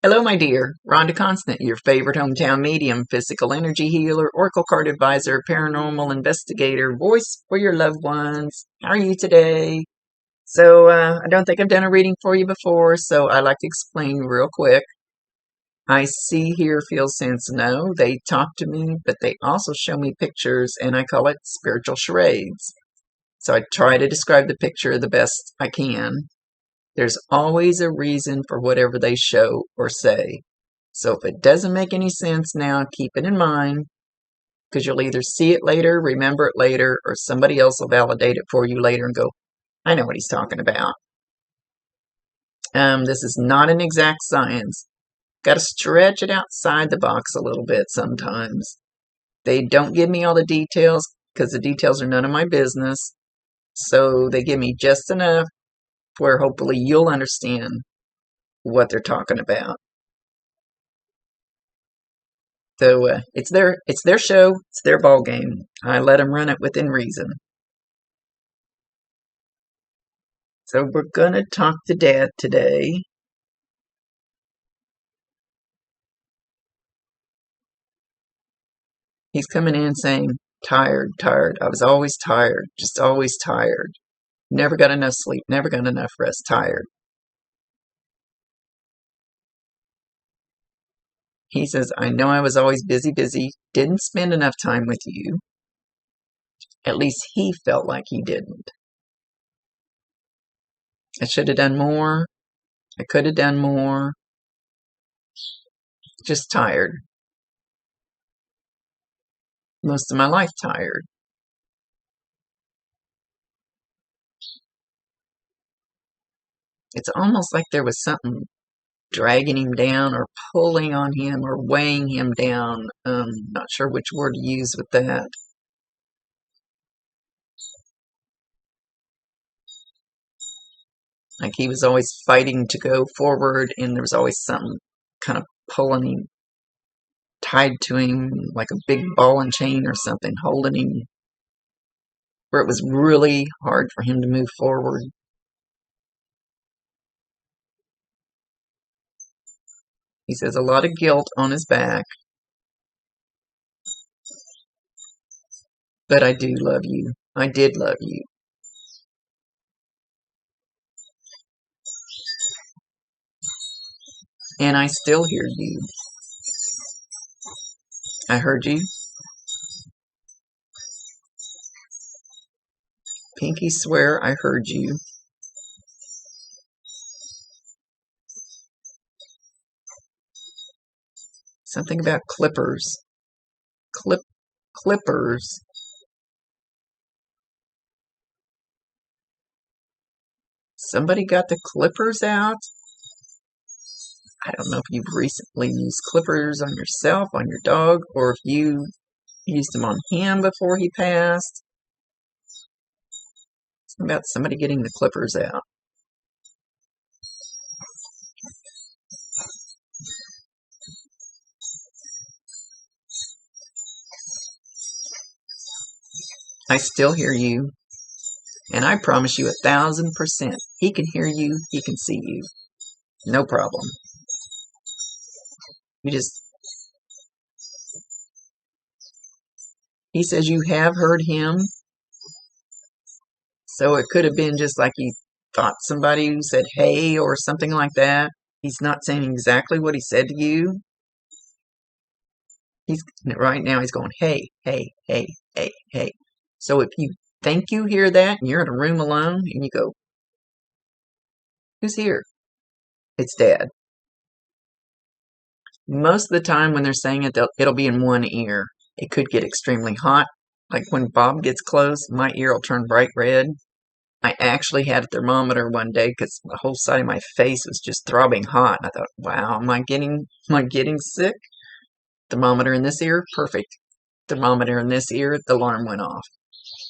Hello, my dear. Rhonda Constant, your favorite hometown medium, physical energy healer, oracle card advisor, paranormal investigator, voice for your loved ones. How are you today? I don't think I've done a reading for you before, so I like to explain real quick. I see, hear, feel, sense, know. They talk to me, but they also show me pictures, and I call it spiritual charades. So I try to describe the picture the best I can. There's always a reason for whatever they show or say. So if it doesn't make any sense now, keep it in mind, because you'll either see it later, remember it later, or somebody else will validate it for you later and go, I know what he's talking about. This is not an exact science. Got to stretch it outside the box a little bit sometimes. They don't give me all the details because the details are none of my business. So they give me just enough where hopefully you'll understand what they're talking about. So it's their show, it's their ball game. I let them run it within reason. So we're gonna talk to Dad today. He's coming in saying, tired, tired. I was always tired, just always tired. Never got enough sleep, never got enough rest, tired. He says, I know I was always busy, didn't spend enough time with you. At least he felt like he didn't. I should have done more. I could have done more. Just tired. Most of my life tired. It's almost like there was something dragging him down or pulling on him or weighing him down. Not sure which word to use with that. Like he was always fighting to go forward, and there was always something kind of pulling him, tied to him like a big ball and chain or something, holding him, where it was really hard for him to move forward. He says a lot of guilt on his back. But I do love you. I did love you. And I still hear you. I heard you. Pinky swear I heard you. Something about clippers. Clippers. Somebody got the clippers out? I don't know if you've recently used clippers on yourself, on your dog, or if you used them on him before he passed. Something about somebody getting the clippers out. I still hear you. And I promise you 1,000%. He can hear you. He can see you. No problem. He says you have heard him. So it could have been just like you thought somebody who said, hey, or something like that. He's not saying exactly what he said to you. Right now he's going, hey, hey, hey, hey, hey. So if you think you hear that and you're in a room alone and you go, who's here? It's Dad. Most of the time when they're saying it, it'll be in one ear. It could get extremely hot. Like when Bob gets close, my ear will turn bright red. I actually had a thermometer one day because the whole side of my face was just throbbing hot. And I thought, wow, am I getting sick? Thermometer in this ear, perfect. Thermometer in this ear, the alarm went off.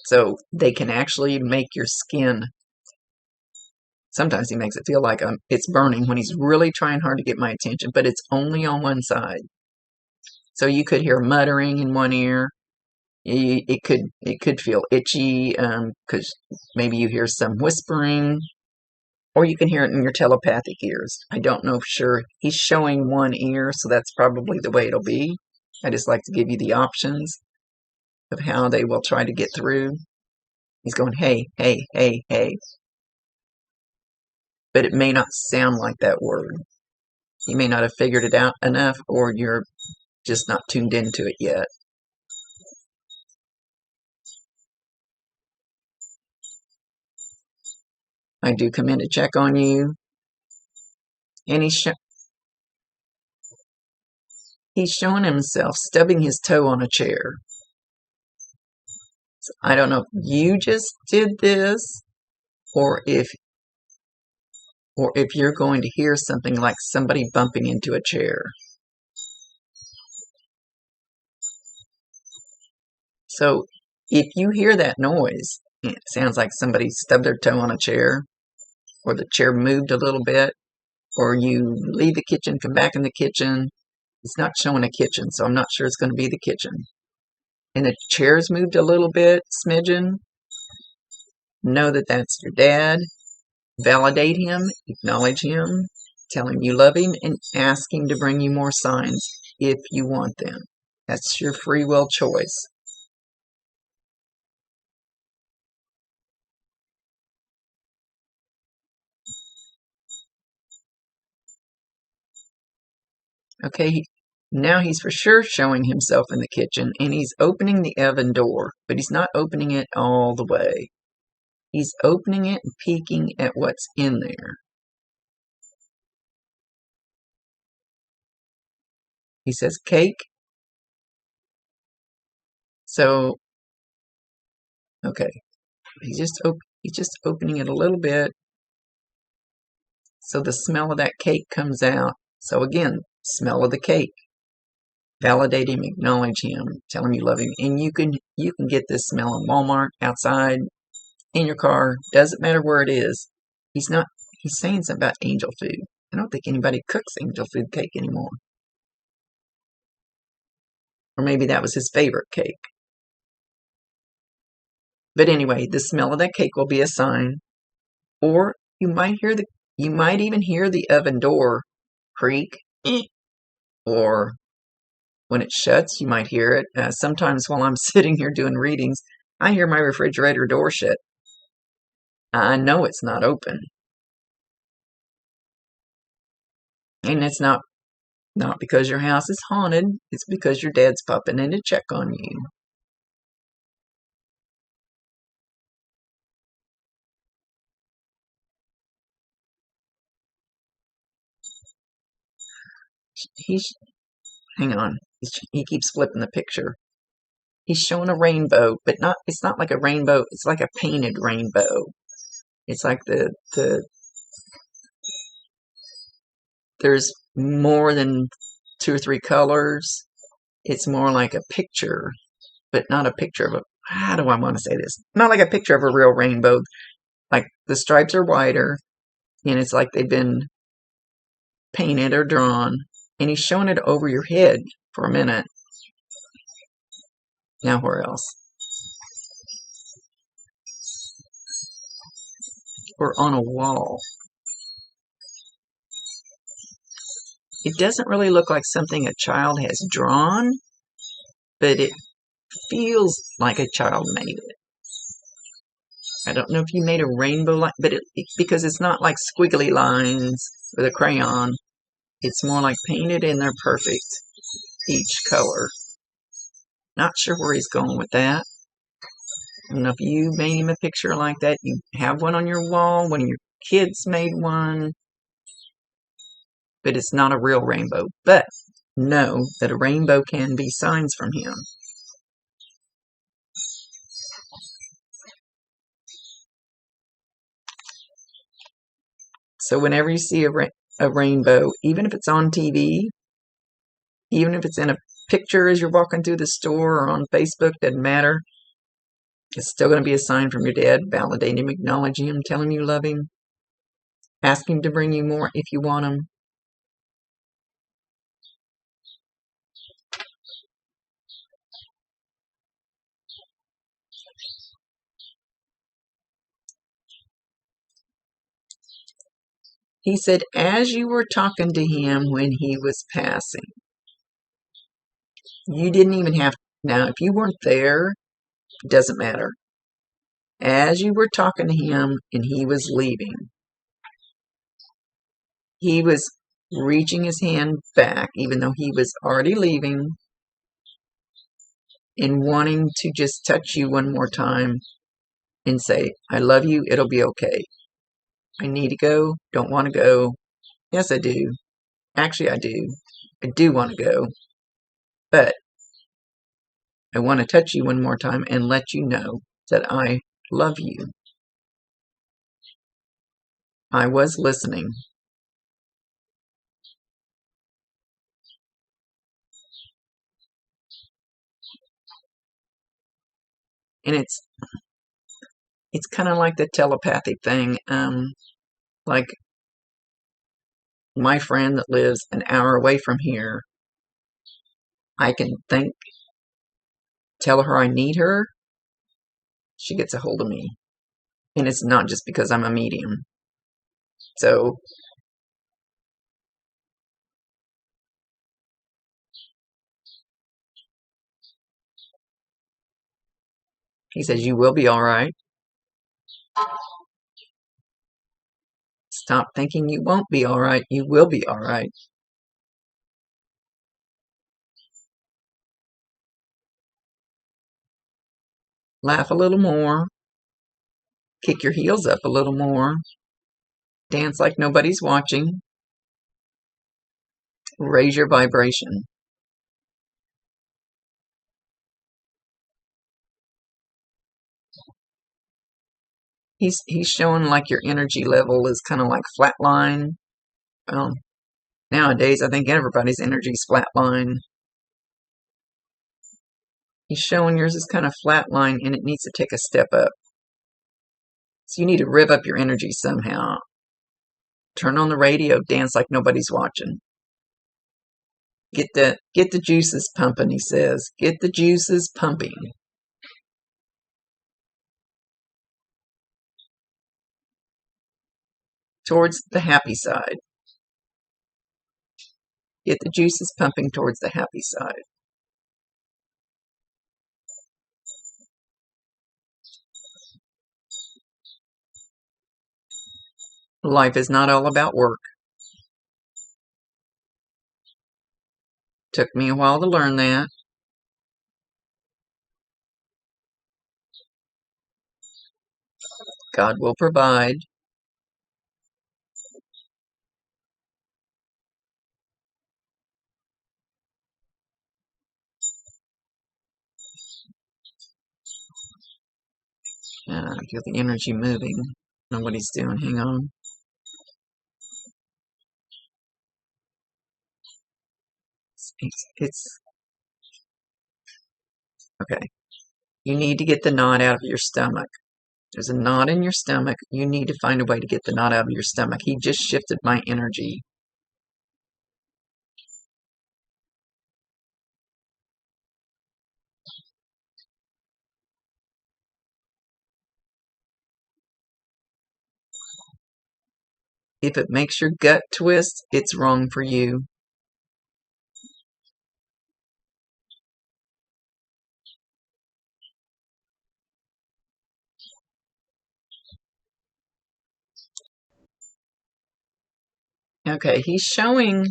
So they can actually make your skin. Sometimes he makes it feel like it's burning when he's really trying hard to get my attention, but it's only on one side. So you could hear muttering in one ear. It could feel itchy because maybe you hear some whispering. or you can hear it in your telepathic ears. I don't know for sure. He's showing one ear, so that's probably the way it'll be. I just like to give you the options of how they will try to get through. He's going, hey, hey, hey, hey. But it may not sound like that word. You may not have figured it out enough, or you're just not tuned into it yet. I do come in to check on you, and he's showing himself stubbing his toe on a chair. So I don't know if you just did this, or if you're going to hear something like somebody bumping into a chair. So if you hear that noise, it sounds like somebody stubbed their toe on a chair, or the chair moved a little bit, or you leave the kitchen, come back in the kitchen. It's not showing a kitchen, so I'm not sure it's going to be the kitchen. And the chair's moved a little bit, smidgen. Know that that's your dad. Validate him, acknowledge him, tell him you love him, and ask him to bring you more signs if you want them. That's your free will choice. Okay, now he's for sure showing himself in the kitchen, and he's opening the oven door, but he's not opening it all the way. He's opening it and peeking at what's in there. He says cake. So, okay, he's just opening it a little bit, so the smell of that cake comes out. So again, smell of the cake. Validate him, acknowledge him, tell him you love him, and you can get this smell in Walmart, outside, in your car. Doesn't matter where it is. He's saying something about angel food. I don't think anybody cooks angel food cake anymore. Or maybe that was his favorite cake. But anyway, the smell of that cake will be a sign. Or you might even hear the oven door creak. Or when it shuts, you might hear it. Sometimes while I'm sitting here doing readings, I hear my refrigerator door shut. I know it's not open. And it's not because your house is haunted. It's because your dad's popping in to check on you. Hang on. He keeps flipping the picture. He's showing a rainbow, but it's not like a rainbow. It's like a painted rainbow. It's like there's more than 2 or 3 colors. It's more like a picture, but not a picture of how do I want to say this? Not like a picture of a real rainbow. Like the stripes are wider, and it's like they've been painted or drawn, and he's showing it over your head for a minute. Now where else? Or on a wall. It doesn't really look like something a child has drawn, but it feels like a child made it. I don't know if you made a rainbow line, but because it's not like squiggly lines with a crayon. It's more like painted and they're perfect, each color. Not sure where he's going with that. I don't know if you made him a picture like that. You have one on your wall. One of your kids made one. But it's not a real rainbow. But know that a rainbow can be signs from him. So whenever you see a rainbow, even if it's on TV, even if it's in a picture as you're walking through the store or on Facebook, doesn't matter. It's still going to be a sign from your dad. Validate him, acknowledge him, tell him you love him. Ask him to bring you more if you want him. He said, as you were talking to him when he was passing, you didn't even have, now if you weren't there, it doesn't matter. As you were talking to him and he was leaving, he was reaching his hand back, even though he was already leaving, and wanting to just touch you one more time and say, I love you, it'll be okay. I need to go, don't want to go. Yes, I do. Actually, I do. I do want to go. But I want to touch you one more time and let you know that I love you. I was listening. And it's kind of like the telepathic thing. Like my friend that lives an hour away from here, I can tell her I need her, she gets a hold of me. And it's not just because I'm a medium. So he says, you will be all right. Stop thinking you won't be all right. You will be all right. Laugh a little more. Kick your heels up a little more. Dance like nobody's watching. Raise your vibration. He's showing like your energy level is kind of like flatline. Nowadays I think everybody's energy's flatline. He's showing yours is kind of flatline and it needs to take a step up. So you need to rev up your energy somehow. Turn on the radio, dance like nobody's watching. Get the juices pumping, he says. Get the juices pumping. Towards the happy side. Get the juices pumping towards the happy side. Life is not all about work. Took me a while to learn that. God will provide. I feel the energy moving. I don't know what he's doing. Hang on. It's okay. You need to get the knot out of your stomach. There's a knot in your stomach. You need to find a way to get the knot out of your stomach. He just shifted my energy. If it makes your gut twist, it's wrong for you. Okay, he's showing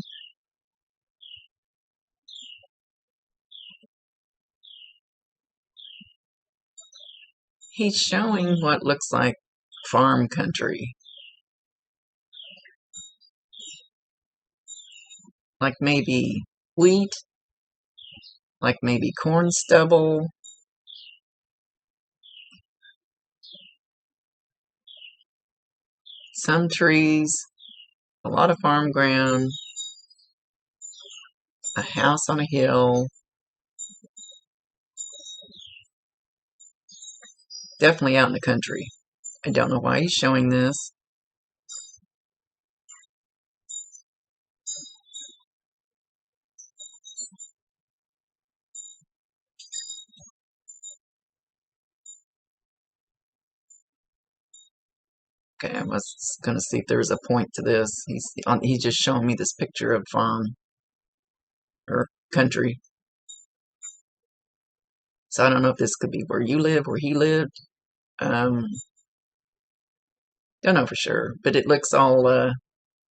what looks like farm country. Like maybe wheat, like maybe corn stubble. Some trees, a lot of farm ground, a house on a hill. Definitely out in the country. I don't know why he's showing this. Okay, I was going to see if there was a point to this. He's just showing me this picture of farm or country. So I don't know if this could be where you live, where he lived. Um, don't know for sure, but it looks all.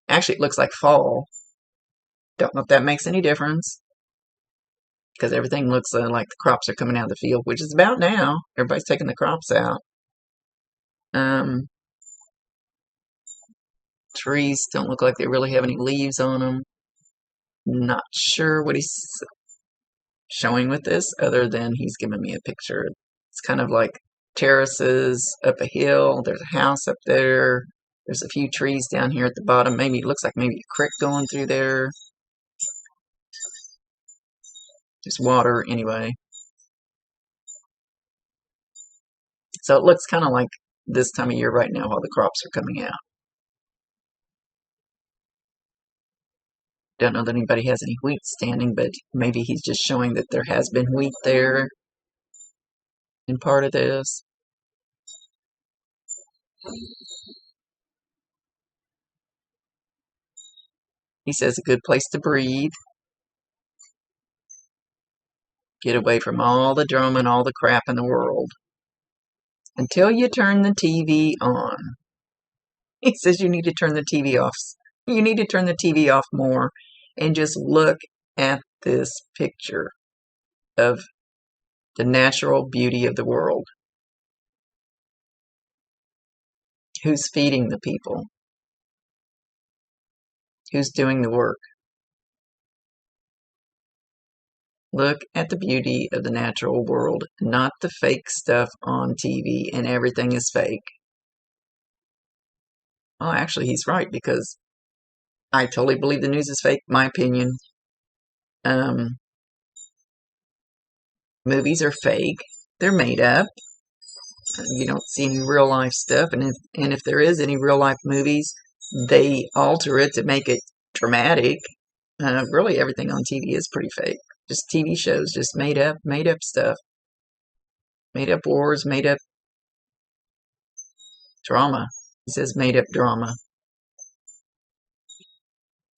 Actually, it looks like fall. Don't know if that makes any difference because everything looks like the crops are coming out of the field, which is about now. Everybody's taking the crops out. Um, trees don't look like they really have any leaves on them. Not sure what he's showing with this, other than he's giving me a picture. It's kind of like terraces up a hill. There's a house up there. There's a few trees down here at the bottom. Maybe it looks like maybe a creek going through there. Just water anyway. So it looks kind of like this time of year right now while the crops are coming out. Don't know that anybody has any wheat standing, but maybe he's just showing that there has been wheat there in part of this. He says a good place to breathe. Get away from all the drama and all the crap in the world. Until you turn the TV on. He says you need to turn the TV off. You need to turn the TV off more and just look at this picture of the natural beauty of the world. Who's feeding the people? Who's doing the work? Look at the beauty of the natural world, not the fake stuff on TV, and everything is fake. Well, actually, he's right, because I totally believe the news is fake, my opinion. Movies are fake. They're made up. You don't see any real life stuff, and if there is any real life movies, they alter it to make it dramatic. Really, everything on TV is pretty fake. Just TV shows, just made up stuff, made up wars, made up drama. He says made up drama.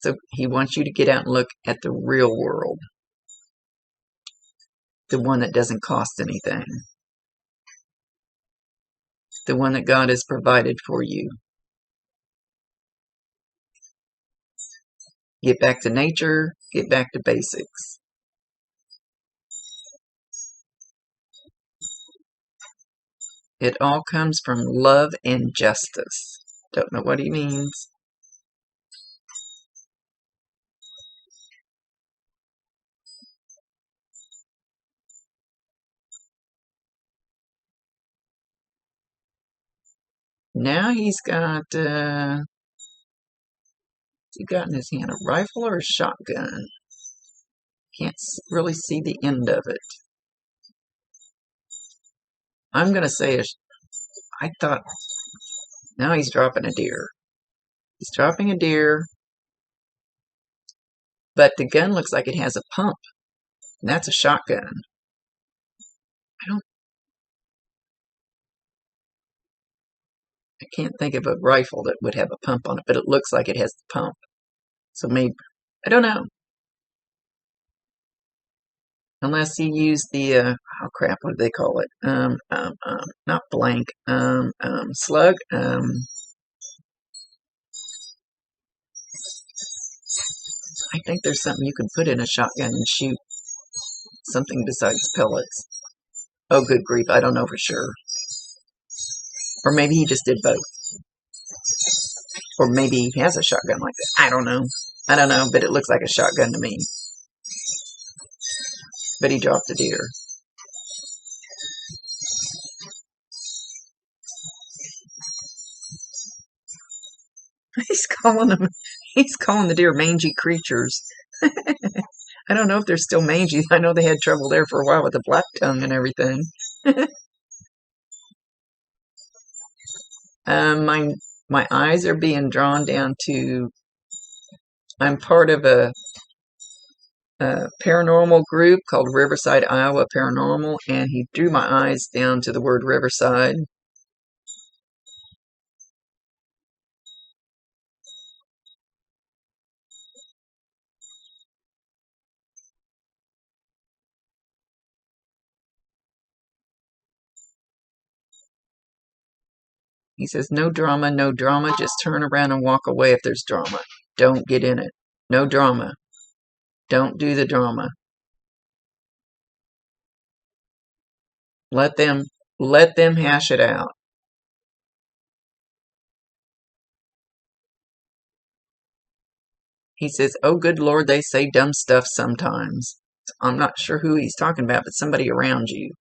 So he wants you to get out and look at the real world, the one that doesn't cost anything, the one that God has provided for you. Get back to nature, get back to basics. It all comes from love and justice. Don't know what he means. Now he's got, what's he got in his hand? A rifle or a shotgun? Can't really see the end of it. I'm going to say, I thought, now he's dropping a deer. He's dropping a deer, but the gun looks like it has a pump, and that's a shotgun. I can't think of a rifle that would have a pump on it, but it looks like it has the pump. So maybe, I don't know. Unless he used the, oh crap, what do they call it? Not blank, slug, I think there's something you can put in a shotgun and shoot something besides pellets. Oh, good grief, I don't know for sure. Or maybe he just did both. Or maybe he has a shotgun like that. I don't know. I don't know, but it looks like a shotgun to me. But he dropped a deer. He's calling the deer mangy creatures. I don't know if they're still mangy. I know they had trouble there for a while with the black tongue and everything. My eyes are being drawn down to, I'm part of a paranormal group called Riverside, Iowa Paranormal, and he drew my eyes down to the word Riverside. He says, no drama, no drama. Just turn around and walk away if there's drama. Don't get in it. No drama. Don't do the drama. Let them hash it out. He says, oh, good Lord, they say dumb stuff sometimes. I'm not sure who he's talking about, but somebody around you.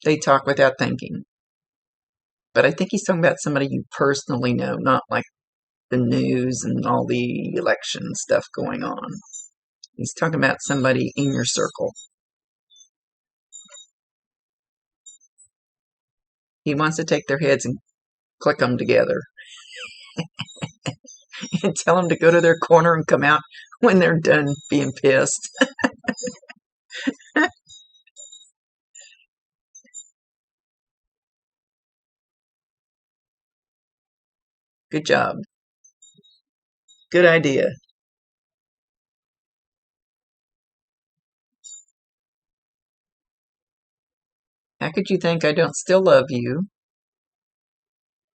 They talk without thinking. But I think he's talking about somebody you personally know, not like the news and all the election stuff going on. He's talking about somebody in your circle. He wants to take their heads and click them together and tell them to go to their corner and come out when they're done being pissed. Good job. Good idea. How could you think I don't still love you?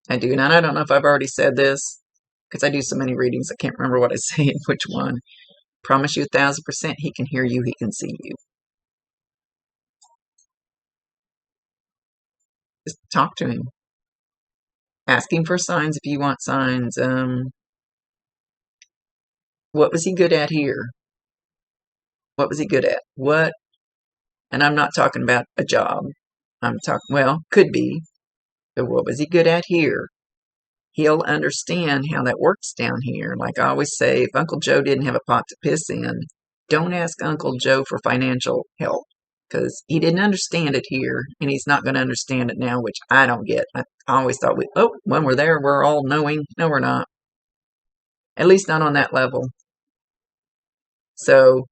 I do. And I don't know if I've already said this because I do so many readings, I can't remember what I say in which one. Promise you 1,000% he can hear you, he can see you. Just talk to him. Ask him for signs if you want signs. What was he good at here? What was he good at? What? And I'm not talking about a job. I'm talking, well, could be. But what was he good at here? He'll understand how that works down here. Like I always say, if Uncle Joe didn't have a pot to piss in, don't ask Uncle Joe for financial help because he didn't understand it here and he's not going to understand it now, which I don't get. I always thought, when we're there, we're all knowing. No, we're not. At least not on that level. So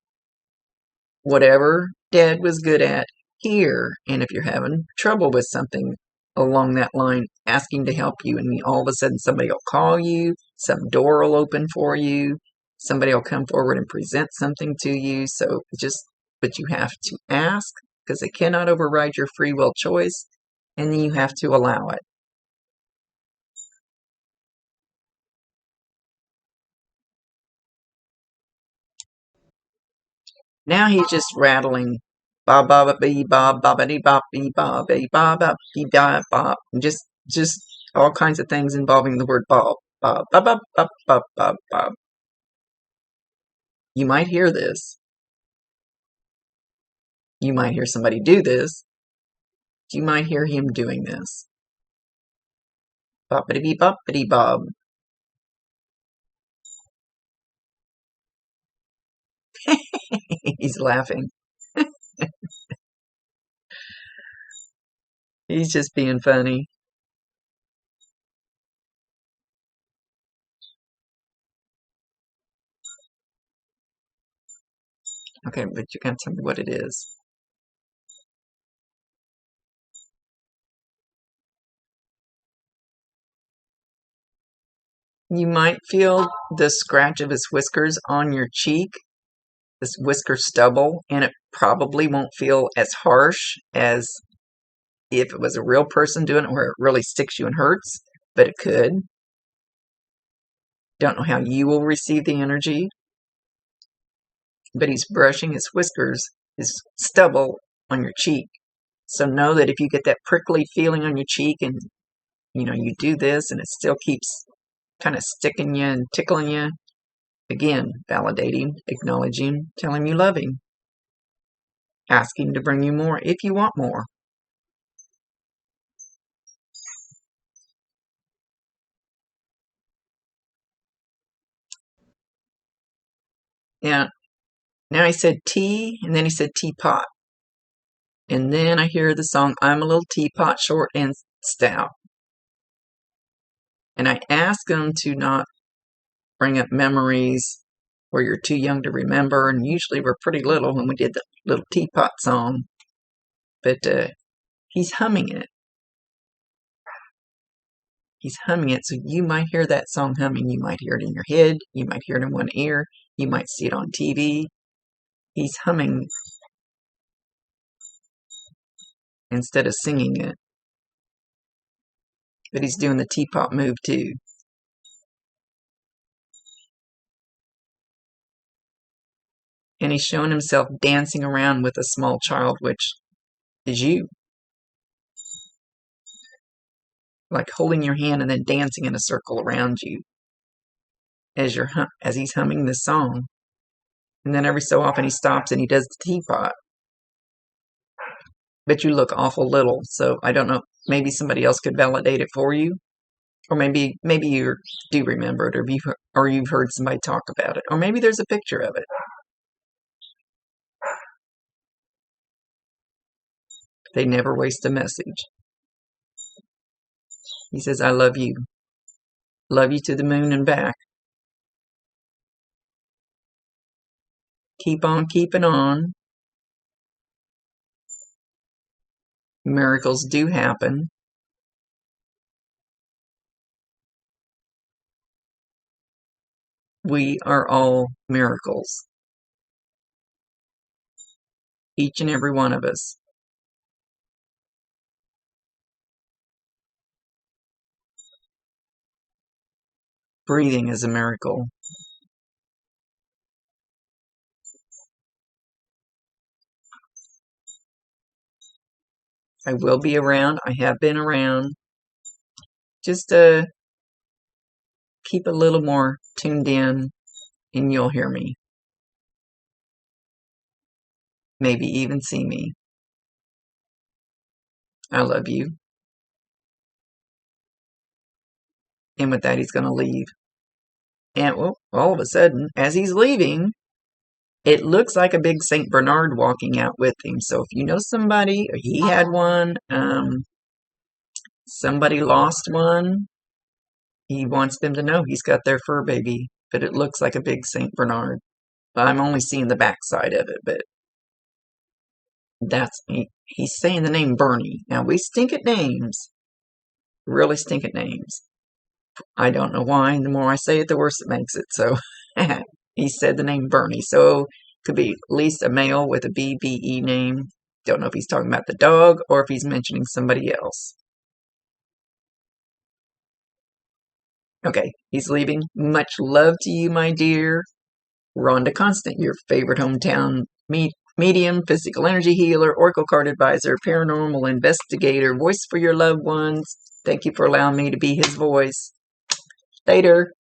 whatever Dad was good at here, and if you're having trouble with something along that line, asking to help you, and all of a sudden somebody will call you, some door will open for you, somebody will come forward and present something to you. But you have to ask because they cannot override your free will choice, and then you have to allow it. Now he's just rattling ba ba ba bee ba ba ba dee ba bee ba bee ba ba bee ba ba, just all kinds of things involving the word ba ba ba ba ba ba ba ba. You might hear this. You might hear somebody do this. You might hear him doing this. Boppity bee boppity bob. He's laughing. He's just being funny. Okay, but you can't tell me what it is. You might feel the scratch of his whiskers on your cheek, this whisker stubble, and it probably won't feel as harsh as if it was a real person doing it where it really sticks you and hurts, but it could. Don't know how you will receive the energy, but he's brushing his whiskers, his stubble on your cheek. So know that if you get that prickly feeling on your cheek and you do this and it still keeps kind of sticking you and tickling you, again, validating, acknowledging, telling you love him, asking to bring you more if you want more. Yeah. Now he said tea, and then he said teapot. And then I hear the song, I'm a little teapot, short and stout. And I ask him to not bring up memories where you're too young to remember. And usually we're pretty little when we did the little teapot song. But he's humming it. He's humming it. So you might hear that song humming. You might hear it in your head. You might hear it in one ear. You might see it on TV. He's humming. instead of singing it. But he's doing the teapot move too. And he's showing himself dancing around with a small child, which is you. Like holding your hand and then dancing in a circle around you as he's humming this song. And then every so often he stops and he does the teapot. But you look awful little, so I don't know. Maybe somebody else could validate it for you. Or maybe you do remember it, or you've heard somebody talk about it. Or maybe there's a picture of it. They never waste a message. He says, I love you. Love you to the moon and back. Keep on keeping on. Miracles do happen. We are all miracles. Each and every one of us. Breathing is a miracle. I will be around. I have been around. Just keep a little more tuned in and you'll hear me. Maybe even see me. I love you. And with that, he's going to leave. And well, all of a sudden, as he's leaving, it looks like a big St. Bernard walking out with him. So if you know somebody, or he had one, somebody lost one, he wants them to know he's got their fur baby. But it looks like a big St. Bernard. I'm only seeing the backside of it, but he's saying the name Bernie. Now, we stink at names. Really stink at names. I don't know why. The more I say it, the worse it makes it. So he said the name Bernie. So could be at least a male with a BBE name. Don't know if he's talking about the dog or if he's mentioning somebody else. Okay, he's leaving. Much love to you, my dear. Rhonda Constant, your favorite hometown medium, physical energy healer, oracle card advisor, paranormal investigator, voice for your loved ones. Thank you for allowing me to be his voice. Later.